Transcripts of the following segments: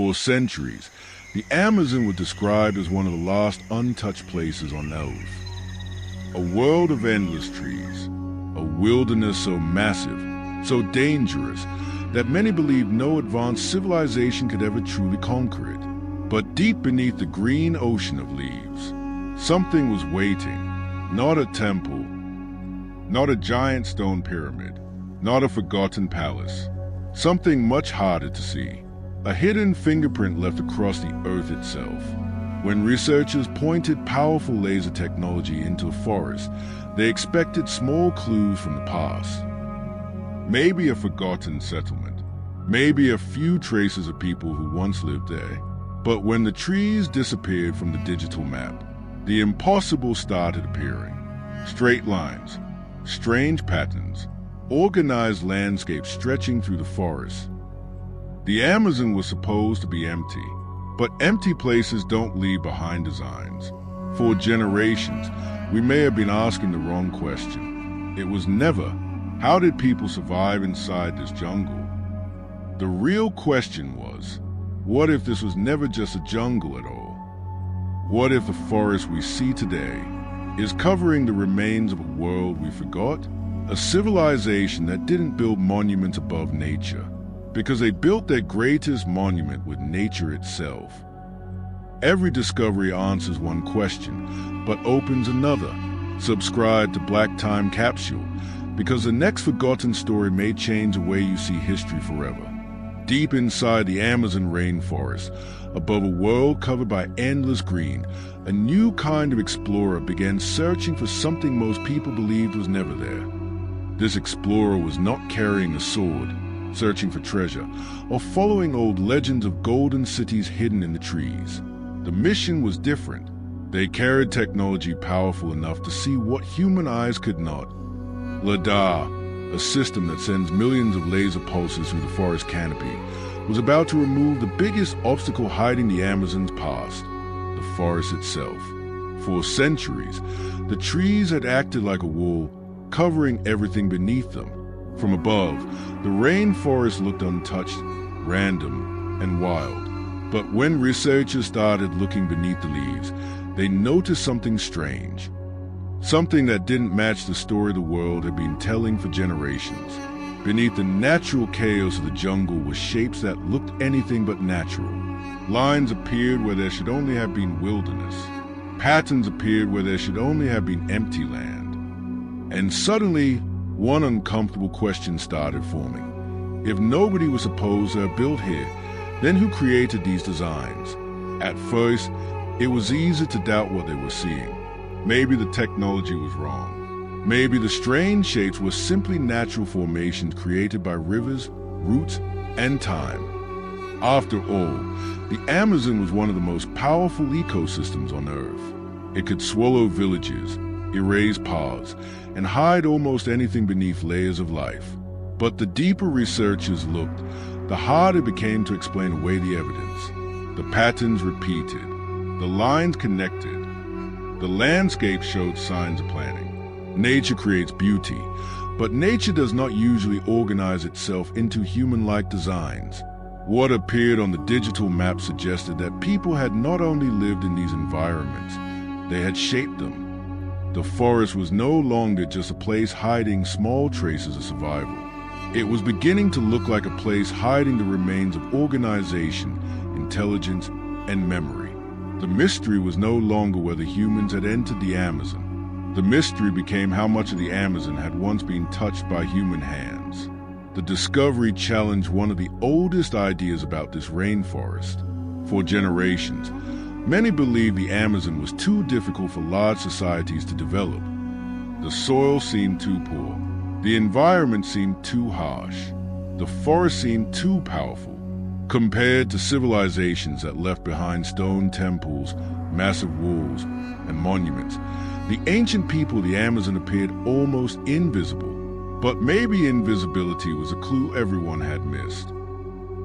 For centuries, the Amazon was described as one of the last untouched places on Earth. A world of endless trees, a wilderness so massive, so dangerous, that many believed no advanced civilization could ever truly conquer it. But deep beneath the green ocean of leaves, something was waiting. Not a temple, not a giant stone pyramid, not a forgotten palace. Something much harder to see. A hidden fingerprint left across the earth itself. When researchers pointed powerful laser technology into a forest, they expected small clues from the past. Maybe a forgotten settlement, maybe a few traces of people who once lived there. But when the trees disappeared from the digital map, the impossible started appearing. Straight lines, strange patterns, organized landscapes stretching through the forest. The Amazon was supposed to be empty, but empty places don't leave behind designs. For generations, we may have been asking the wrong question. It was never, how did people survive inside this jungle? The real question was, what if this was never just a jungle at all? What if the forest we see today is covering the remains of a world we forgot? A civilization that didn't build monuments above nature, because they built their greatest monument with nature itself. Every discovery answers one question, but opens another. Subscribe to Black Time Capsule, because the next forgotten story may change the way you see history forever. Deep inside the Amazon rainforest, above a world covered by endless green, a new kind of explorer began searching for something most people believed was never there. This explorer was not carrying a sword, searching for treasure, or following old legends of golden cities hidden in the trees. The mission was different. They carried technology powerful enough to see what human eyes could not. LiDAR, a system that sends millions of laser pulses through the forest canopy, was about to remove the biggest obstacle hiding the Amazon's past, the forest itself. For centuries, the trees had acted like a wall, covering everything beneath them. From above, the rainforest looked untouched, random, and wild. But when researchers started looking beneath the leaves, they noticed something strange. Something that didn't match the story the world had been telling for generations. Beneath the natural chaos of the jungle were shapes that looked anything but natural. Lines appeared where there should only have been wilderness. Patterns appeared where there should only have been empty land. And suddenly, one uncomfortable question started forming. If nobody was supposed to have built here, then who created these designs? At first, it was easy to doubt what they were seeing. Maybe the technology was wrong. Maybe the strange shapes were simply natural formations created by rivers, roots, and time. After all, the Amazon was one of the most powerful ecosystems on Earth. It could swallow villages, erase paths, and hide almost anything beneath layers of life. But the deeper researchers looked, the harder it became to explain away the evidence. The patterns repeated, the lines connected, the landscape showed signs of planning. Nature creates beauty, but nature does not usually organize itself into human-like designs. What appeared on the digital map suggested that people had not only lived in these environments, they had shaped them. The forest was no longer just a place hiding small traces of survival. It was beginning to look like a place hiding the remains of organization, intelligence, and memory. The mystery was no longer whether humans had entered the Amazon. The mystery became how much of the Amazon had once been touched by human hands. The discovery challenged one of the oldest ideas about this rainforest. For generations, many believed the Amazon was too difficult for large societies to develop. The soil seemed too poor. The environment seemed too harsh. The forest seemed too powerful. Compared to civilizations that left behind stone temples, massive walls, and monuments, the ancient people of the Amazon appeared almost invisible. But maybe invisibility was a clue everyone had missed.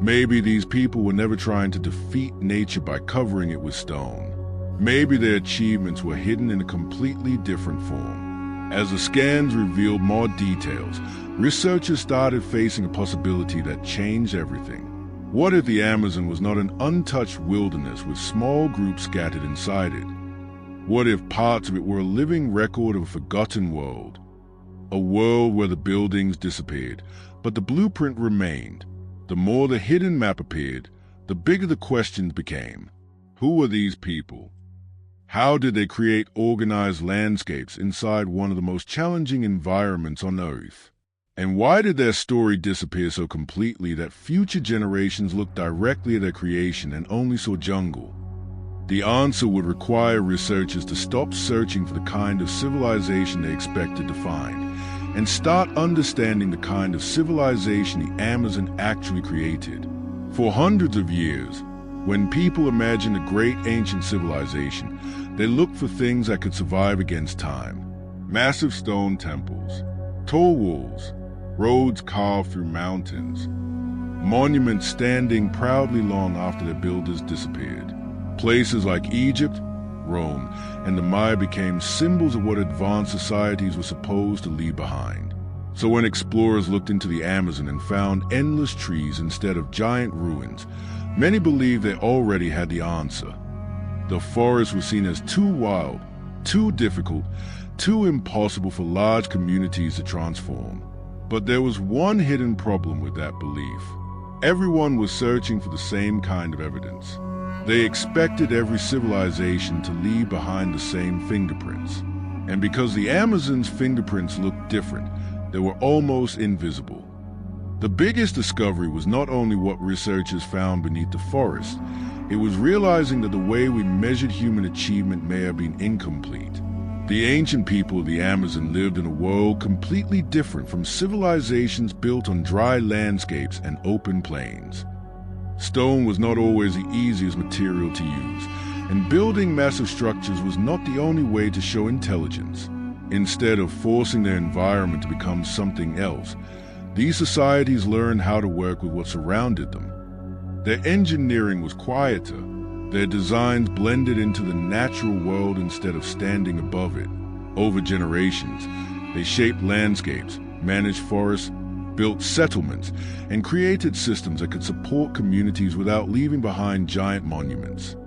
Maybe these people were never trying to defeat nature by covering it with stone. Maybe their achievements were hidden in a completely different form. As the scans revealed more details, researchers started facing a possibility that changed everything. What if the Amazon was not an untouched wilderness with small groups scattered inside it? What if parts of it were a living record of a forgotten world? A world where the buildings disappeared, but the blueprint remained. The more the hidden map appeared, the bigger the questions became. Who were these people? How did they create organized landscapes inside one of the most challenging environments on Earth? And why did their story disappear so completely that future generations looked directly at their creation and only saw jungle? The answer would require researchers to stop searching for the kind of civilization they expected to find and start understanding the kind of civilization the Amazon actually created. For hundreds of years, when people imagined a great ancient civilization, they looked for things that could survive against time. Massive stone temples, tall walls, roads carved through mountains, monuments standing proudly long after their builders disappeared. Places like Egypt, Rome, and the Maya became symbols of what advanced societies were supposed to leave behind. So when explorers looked into the Amazon and found endless trees instead of giant ruins, many believed they already had the answer. The forests were seen as too wild, too difficult, too impossible for large communities to transform. But there was one hidden problem with that belief. Everyone was searching for the same kind of evidence. They expected every civilization to leave behind the same fingerprints. And because the Amazon's fingerprints looked different, they were almost invisible. The biggest discovery was not only what researchers found beneath the forest, it was realizing that the way we measured human achievement may have been incomplete. The ancient people of the Amazon lived in a world completely different from civilizations built on dry landscapes and open plains. Stone was not always the easiest material to use, and building massive structures was not the only way to show intelligence. Instead of forcing their environment to become something else, these societies learned how to work with what surrounded them. Their engineering was quieter. Their designs blended into the natural world instead of standing above it. Over generations, they shaped landscapes, managed forests, built settlements, and created systems that could support communities without leaving behind giant monuments.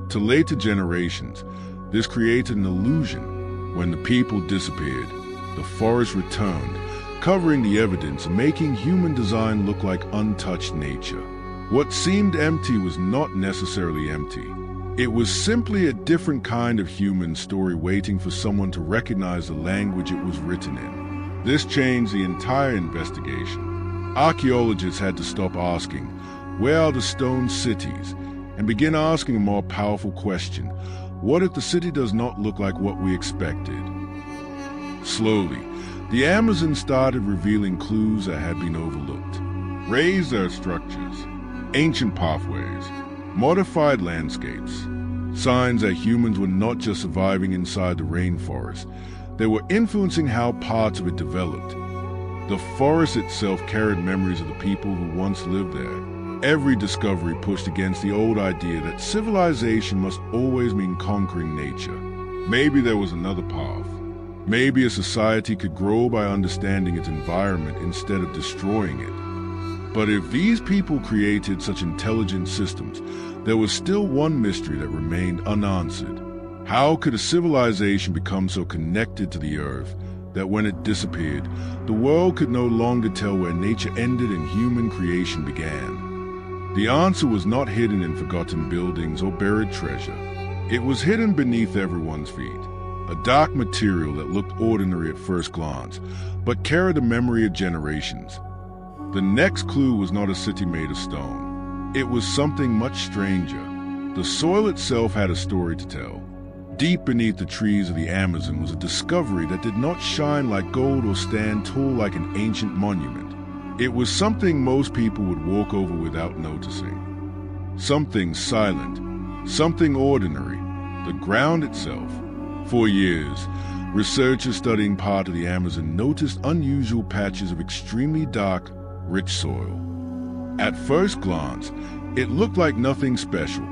To later generations, this created an illusion. When the people disappeared, the forest returned, covering the evidence and making human design look like untouched nature. What seemed empty was not necessarily empty. It was simply a different kind of human story waiting for someone to recognize the language it was written in. This changed the entire investigation. Archaeologists had to stop asking, "Where are the stone cities?" and begin asking a more powerful question. What if the city does not look like what we expected? Slowly, the Amazon started revealing clues that had been overlooked. Raised earth structures, ancient pathways, modified landscapes, signs that humans were not just surviving inside the rainforest, they were influencing how parts of it developed. The forest itself carried memories of the people who once lived there. Every discovery pushed against the old idea that civilization must always mean conquering nature. Maybe there was another path. Maybe a society could grow by understanding its environment instead of destroying it. But if these people created such intelligent systems, there was still one mystery that remained unanswered. How could a civilization become so connected to the earth that when it disappeared, the world could no longer tell where nature ended and human creation began? The answer was not hidden in forgotten buildings or buried treasure. It was hidden beneath everyone's feet. A dark material that looked ordinary at first glance, but carried the memory of generations. The next clue was not a city made of stone. It was something much stranger. The soil itself had a story to tell. Deep beneath the trees of the Amazon was a discovery that did not shine like gold or stand tall like an ancient monument. It was something most people would walk over without noticing. Something silent, something ordinary, the ground itself. For years, researchers studying part of the Amazon noticed unusual patches of extremely dark, rich soil. At first glance, it looked like nothing special,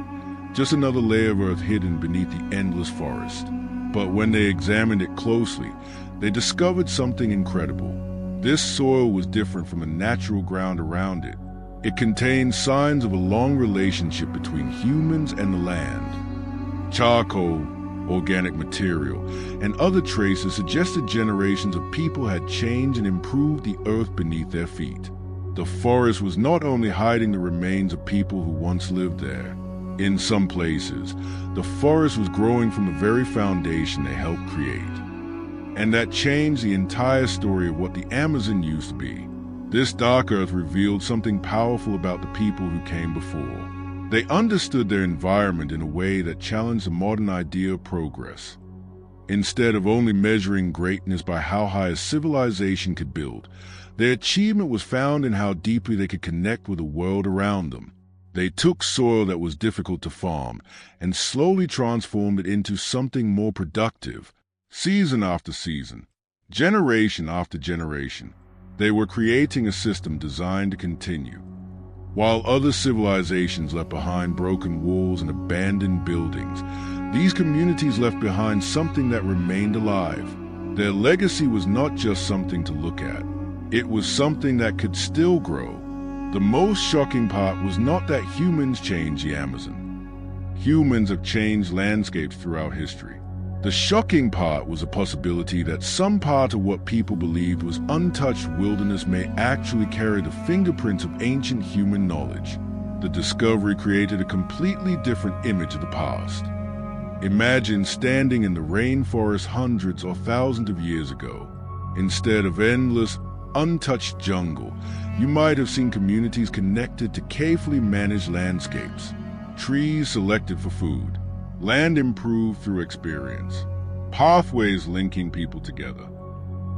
just another layer of earth hidden beneath the endless forest. But when they examined it closely, they discovered something incredible. This soil was different from the natural ground around it. It contained signs of a long relationship between humans and the land. Charcoal, organic material, and other traces suggested generations of people had changed and improved the earth beneath their feet. The forest was not only hiding the remains of people who once lived there. In some places, the forest was growing from the very foundation they helped create. And that changed the entire story of what the Amazon used to be. This dark earth revealed something powerful about the people who came before. They understood their environment in a way that challenged the modern idea of progress. Instead of only measuring greatness by how high a civilization could build, their achievement was found in how deeply they could connect with the world around them. They took soil that was difficult to farm and slowly transformed it into something more productive, season after season, generation after generation. They were creating a system designed to continue. While other civilizations left behind broken walls and abandoned buildings, these communities left behind something that remained alive. Their legacy was not just something to look at. It was something that could still grow. The most shocking part was not that humans changed the Amazon. Humans have changed landscapes throughout history. The shocking part was a possibility that some part of what people believed was untouched wilderness may actually carry the fingerprints of ancient human knowledge. The discovery created a completely different image of the past. Imagine standing in the rainforest hundreds or thousands of years ago. Instead of endless, untouched jungle, you might have seen communities connected to carefully managed landscapes, trees selected for food, land improved through experience, pathways linking people together.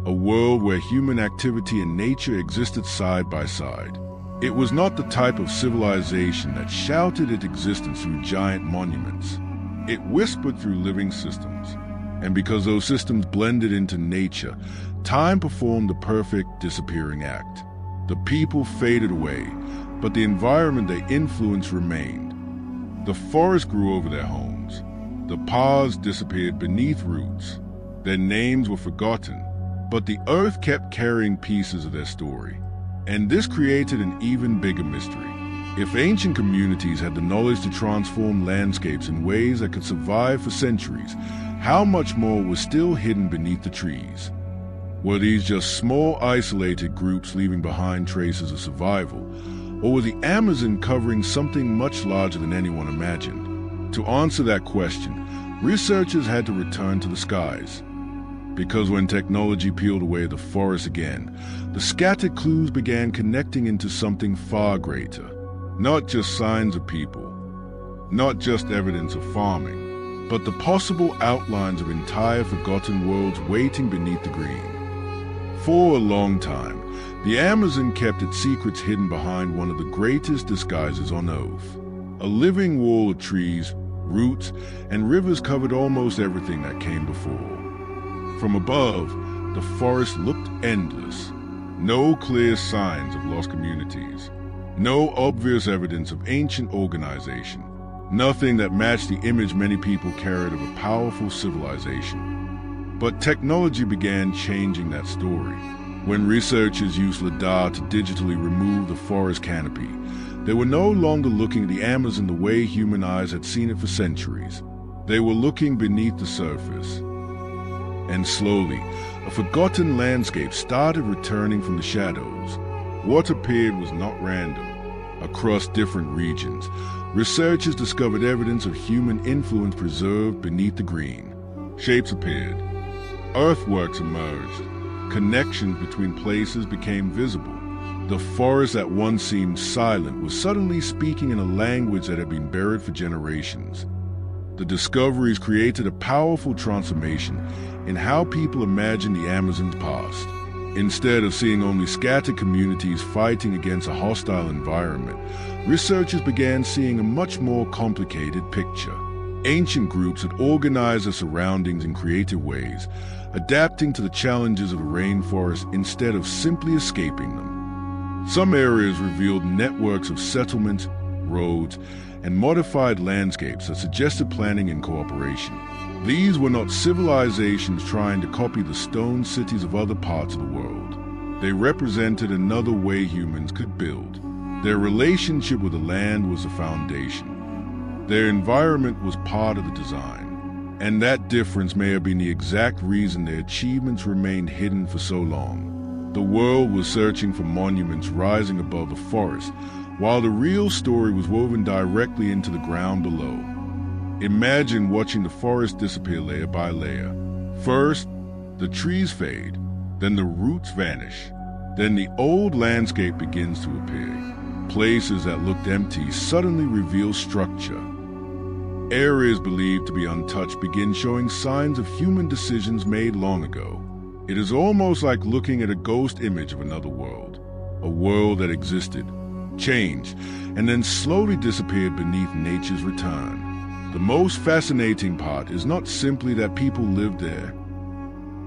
A world where human activity and nature existed side by side. It was not the type of civilization that shouted its existence through giant monuments. It whispered through living systems. And because those systems blended into nature, time performed the perfect disappearing act. The people faded away, but the environment they influenced remained. The forest grew over their homes. The paths disappeared beneath roots. Their names were forgotten, but the earth kept carrying pieces of their story. And this created an even bigger mystery. If ancient communities had the knowledge to transform landscapes in ways that could survive for centuries, how much more was still hidden beneath the trees? Were these just small, isolated groups leaving behind traces of survival? Or was the Amazon covering something much larger than anyone imagined? To answer that question, researchers had to return to the skies. Because when technology peeled away the forest again, the scattered clues began connecting into something far greater. Not just signs of people, not just evidence of farming, but the possible outlines of entire forgotten worlds waiting beneath the green. For a long time, the Amazon kept its secrets hidden behind one of the greatest disguises on Earth. A living wall of trees, roots, and rivers covered almost everything that came before. From above, the forest looked endless. No clear signs of lost communities. No obvious evidence of ancient organization. Nothing that matched the image many people carried of a powerful civilization. But technology began changing that story. When researchers used LiDAR to digitally remove the forest canopy, they were no longer looking at the Amazon the way human eyes had seen it for centuries. They were looking beneath the surface. And slowly, a forgotten landscape started returning from the shadows. What appeared was not random. Across different regions, researchers discovered evidence of human influence preserved beneath the green. Shapes appeared. Earthworks emerged. Connections between places became visible. The forest that once seemed silent was suddenly speaking in a language that had been buried for generations. The discoveries created a powerful transformation in how people imagine the Amazon's past. Instead of seeing only scattered communities fighting against a hostile environment, researchers began seeing a much more complicated picture. Ancient groups had organized their surroundings in creative ways, adapting to the challenges of the rainforest instead of simply escaping them. Some areas revealed networks of settlements, roads, and modified landscapes that suggested planning and cooperation. These were not civilizations trying to copy the stone cities of other parts of the world. They represented another way humans could build. Their relationship with the land was the foundation. Their environment was part of the design. And that difference may have been the exact reason their achievements remained hidden for so long. The world was searching for monuments rising above the forest, while the real story was woven directly into the ground below. Imagine watching the forest disappear layer by layer. First, the trees fade, then the roots vanish. Then the old landscape begins to appear. Places that looked empty suddenly reveal structure. Areas believed to be untouched begin showing signs of human decisions made long ago. It is almost like looking at a ghost image of another world, a world that existed, changed, and then slowly disappeared beneath nature's return. The most fascinating part is not simply that people lived there.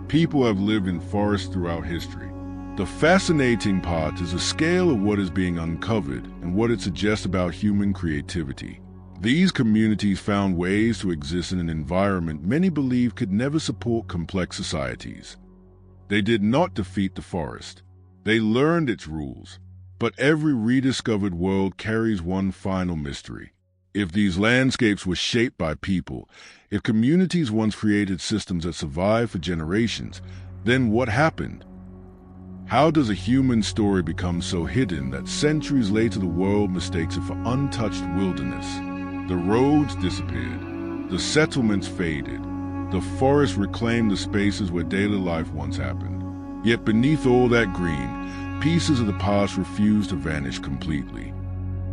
People have lived in forests throughout history. The fascinating part is the scale of what is being uncovered and what it suggests about human creativity. These communities found ways to exist in an environment many believe could never support complex societies. They did not defeat the forest. They learned its rules. But every rediscovered world carries one final mystery. If these landscapes were shaped by people, if communities once created systems that survived for generations, then what happened? How does a human story become so hidden that centuries later the world mistakes it for untouched wilderness? The roads disappeared, the settlements faded, the forests reclaimed the spaces where daily life once happened. Yet beneath all that green, pieces of the past refused to vanish completely.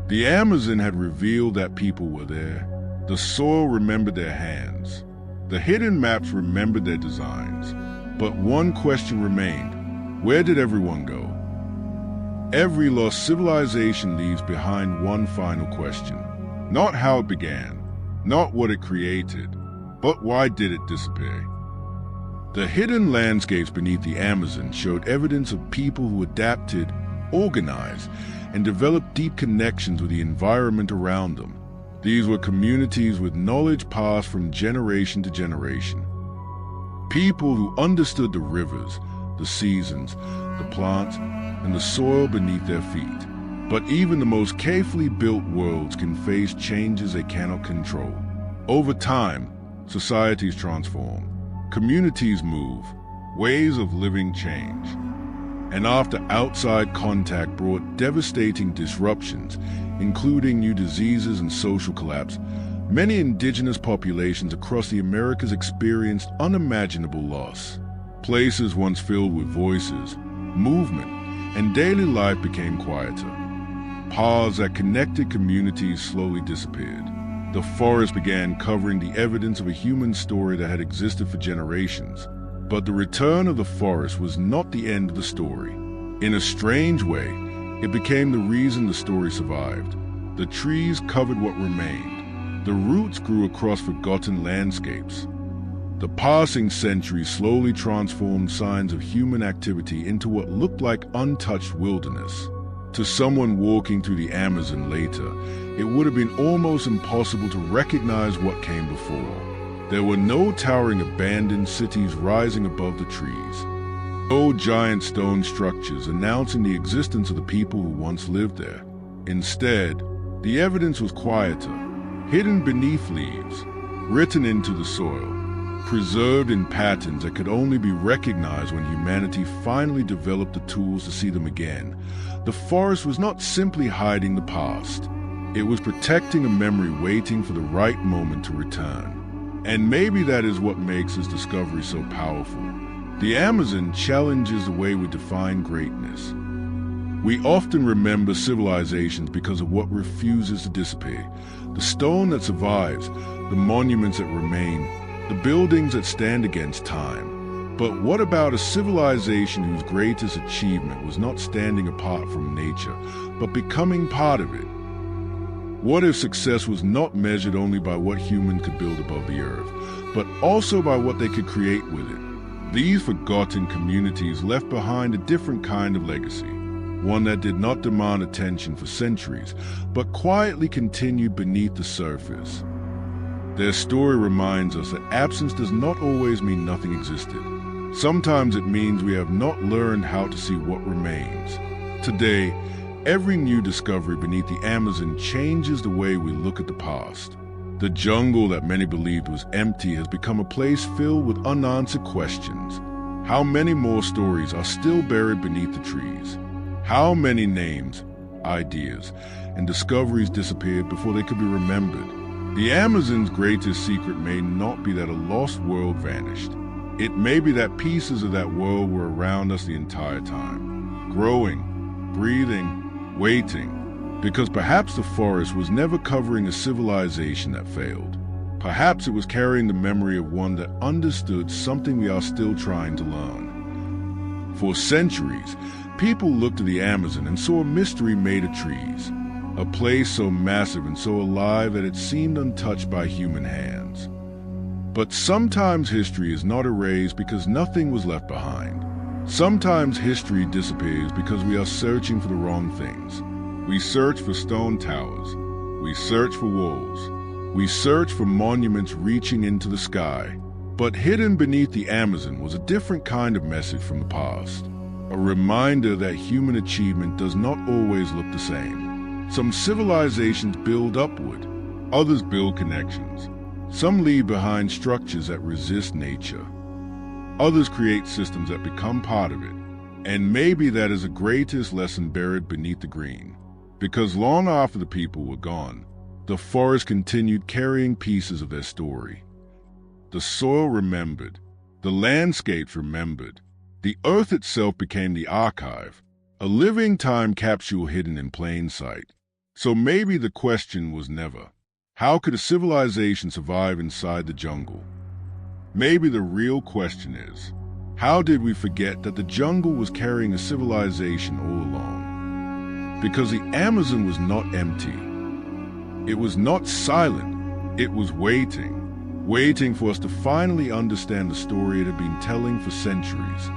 The Amazon had revealed that people were there. The soil remembered their hands. The hidden maps remembered their designs. But one question remained. Where did everyone go? Every lost civilization leaves behind one final question. Not how it began, not what it created, but why did it disappear? The hidden landscapes beneath the Amazon showed evidence of people who adapted, organized, and developed deep connections with the environment around them. These were communities with knowledge passed from generation to generation. People who understood the rivers, the seasons, the plants, and the soil beneath their feet. But even the most carefully built worlds can face changes they cannot control. Over time, societies transform, communities move, ways of living change. And after outside contact brought devastating disruptions, including new diseases and social collapse, many indigenous populations across the Americas experienced unimaginable loss. Places once filled with voices, movement, and daily life became quieter. Paths that connected communities slowly disappeared. The forest began covering the evidence of a human story that had existed for generations. But the return of the forest was not the end of the story. In a strange way, it became the reason the story survived. The trees covered what remained. The roots grew across forgotten landscapes. The passing centuries slowly transformed signs of human activity into what looked like untouched wilderness. To someone walking through the Amazon later, it would have been almost impossible to recognize what came before. There were no towering abandoned cities rising above the trees. No giant stone structures announcing the existence of the people who once lived there. Instead, the evidence was quieter, hidden beneath leaves, written into the soil, preserved in patterns that could only be recognized when humanity finally developed the tools to see them again. The forest was not simply hiding the past. It was protecting a memory waiting for the right moment to return. And maybe that is what makes this discovery so powerful. The Amazon challenges the way we define greatness. We often remember civilizations because of what refuses to disappear. The stone that survives, the monuments that remain, the buildings that stand against time. But what about a civilization whose greatest achievement was not standing apart from nature, but becoming part of it? What if success was not measured only by what humans could build above the earth, but also by what they could create with it? These forgotten communities left behind a different kind of legacy, one that did not demand attention for centuries, but quietly continued beneath the surface. Their story reminds us that absence does not always mean nothing existed. Sometimes it means we have not learned how to see what remains. Today, Every new discovery beneath the Amazon changes the way we look at the past. The jungle that many believed was empty has become a place filled with unanswered questions. How many more stories are still buried beneath the trees? How many names, ideas, and discoveries disappeared before they could be remembered? The Amazon's greatest secret may not be that a lost world vanished. It may be that pieces of that world were around us the entire time, growing, breathing, waiting, because perhaps the forest was never covering a civilization that failed. Perhaps it was carrying the memory of one that understood something we are still trying to learn. For centuries, people looked at the Amazon and saw a mystery made of trees, a place so massive and so alive that it seemed untouched by human hands. But sometimes history is not erased because nothing was left behind. Sometimes history disappears because we are searching for the wrong things. We search for stone towers. We search for walls. We search for monuments reaching into the sky. But hidden beneath the Amazon was a different kind of message from the past. A reminder that human achievement does not always look the same. Some civilizations build upward. Others build connections. Some leave behind structures that resist nature. Others create systems that become part of it. And maybe that is the greatest lesson buried beneath the green. Because long after the people were gone, the forest continued carrying pieces of their story. The soil remembered. The landscapes remembered. The earth itself became the archive, a living time capsule hidden in plain sight. So maybe the question was never, how could a civilization survive inside the jungle? Maybe the real question is, how did we forget that the jungle was carrying a civilization all along? Because the Amazon was not empty. It was not silent. It was waiting for us to finally understand the story it had been telling for centuries.